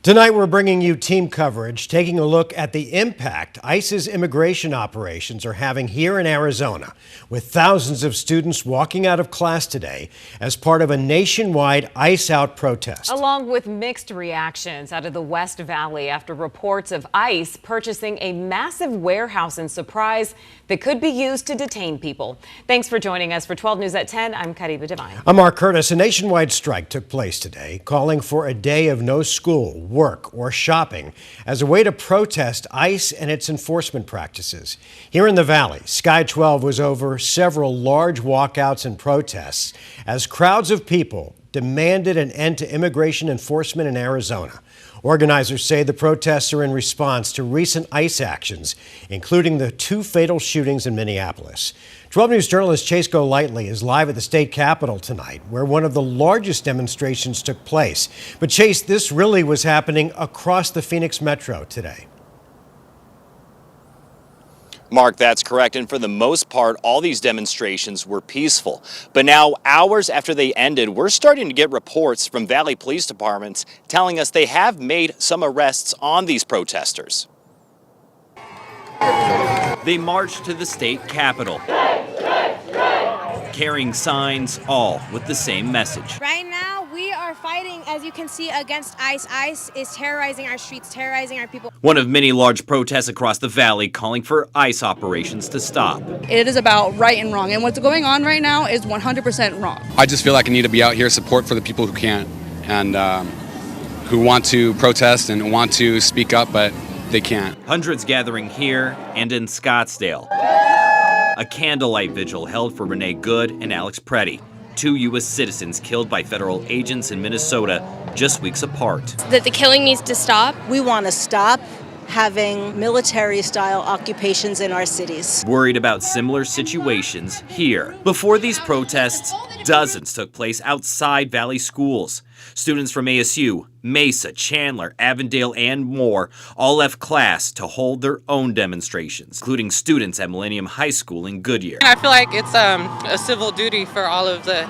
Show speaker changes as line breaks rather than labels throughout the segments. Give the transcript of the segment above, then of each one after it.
Tonight, we're bringing you team coverage, taking a look at the impact ICE's immigration operations are having here in Arizona, with thousands of students walking out of class today as part of a nationwide ICE Out protest.
Along with mixed reactions out of the West Valley after reports of ICE purchasing a massive warehouse in Surprise that could be used to detain people. Thanks for joining us for 12 News at 10. I'm Kariba Devine.
I'm Mark Curtis. A nationwide strike took place today, calling for a day of no school, work, or shopping as a way to protest ICE and its enforcement practices. Here in the Valley, Sky 12 was over several large walkouts and protests as crowds of people demanded an end to immigration enforcement in Arizona. Organizers say the protests are in response to recent ICE actions, including the 2 fatal shootings in Minneapolis. 12 News journalist Chase Golightly is live at the state capitol tonight, where one of the largest demonstrations took place. But Chase, this really was happening across the Phoenix metro today.
Mark, that's correct. And for the most part, all these demonstrations were peaceful. But now, hours after they ended, we're starting to get reports from Valley Police Departments telling us they have made some arrests on these protesters. They marched to the state capitol, carrying signs, all with the same message.
Right now, we are fighting, as you can see, against ICE. ICE is terrorizing our streets, terrorizing our people.
One of many large protests across the valley calling for ICE operations to stop.
It is about right and wrong, and what's going on right now is 100% wrong.
I just feel like I need to be out here, support for the people who can't, and who want to protest and want to speak up, but they can't.
Hundreds gathering here and in Scottsdale. A candlelight vigil held for Renee Good and Alex Preddy, 2 U.S. citizens killed by federal agents in Minnesota just weeks apart.
That the killing needs to stop.
We want to stop having military-style occupations in our cities.
Worried about similar situations here. Before these protests, dozens took place outside Valley schools. Students from ASU, Mesa, Chandler, Avondale, and more all left class to hold their own demonstrations, including students at Millennium High School in Goodyear.
I feel like it's a civil duty for all of the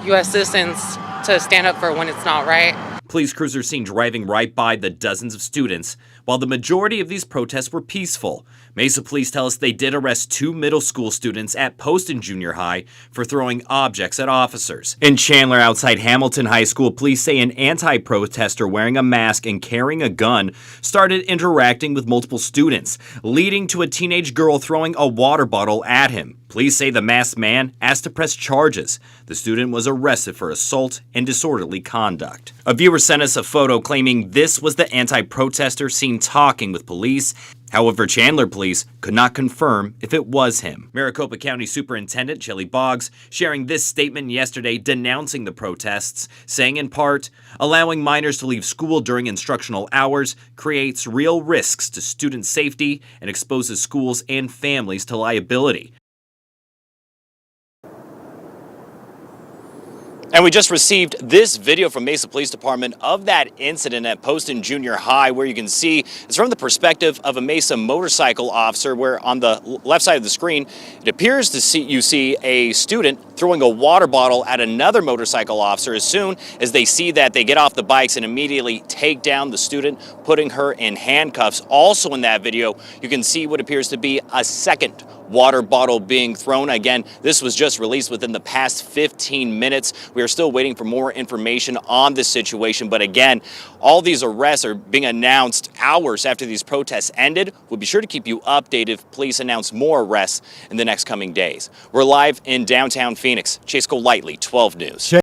U.S. citizens to stand up for when it's not right.
Police crews are seen driving right by the dozens of students, while the majority of these protests were peaceful. Mesa police tell us they did arrest 2 middle school students at Poston Junior High for throwing objects at officers. In Chandler, outside Hamilton High School, police say an anti-protester wearing a mask and carrying a gun started interacting with multiple students, leading to a teenage girl throwing a water bottle at him. Police say the masked man asked to press charges. The student was arrested for assault and disorderly conduct. A viewer sent us a photo claiming this was the anti-protester seen talking with police. However, Chandler police could not confirm if it was him. Maricopa County Superintendent Shelley Boggs sharing this statement yesterday denouncing the protests, saying in part, allowing minors to leave school during instructional hours creates real risks to student safety and exposes schools and families to liability. And we just received this video from Mesa Police Department of that incident at Poston Junior High, where you can see it's from the perspective of a Mesa motorcycle officer, where on the left side of the screen, it appears to you see a student throwing a water bottle at another motorcycle officer. As soon as they see that, they get off the bikes and immediately take down the student, putting her in handcuffs. Also in that video, you can see what appears to be a second water bottle being thrown. Again, this was just released within the past 15 minutes. We are still waiting for more information on this situation. But again, all these arrests are being announced hours after these protests ended. We'll be sure to keep you updated if police announce more arrests in the next coming days. We're live in downtown Phoenix. Chase Golightly, 12 News.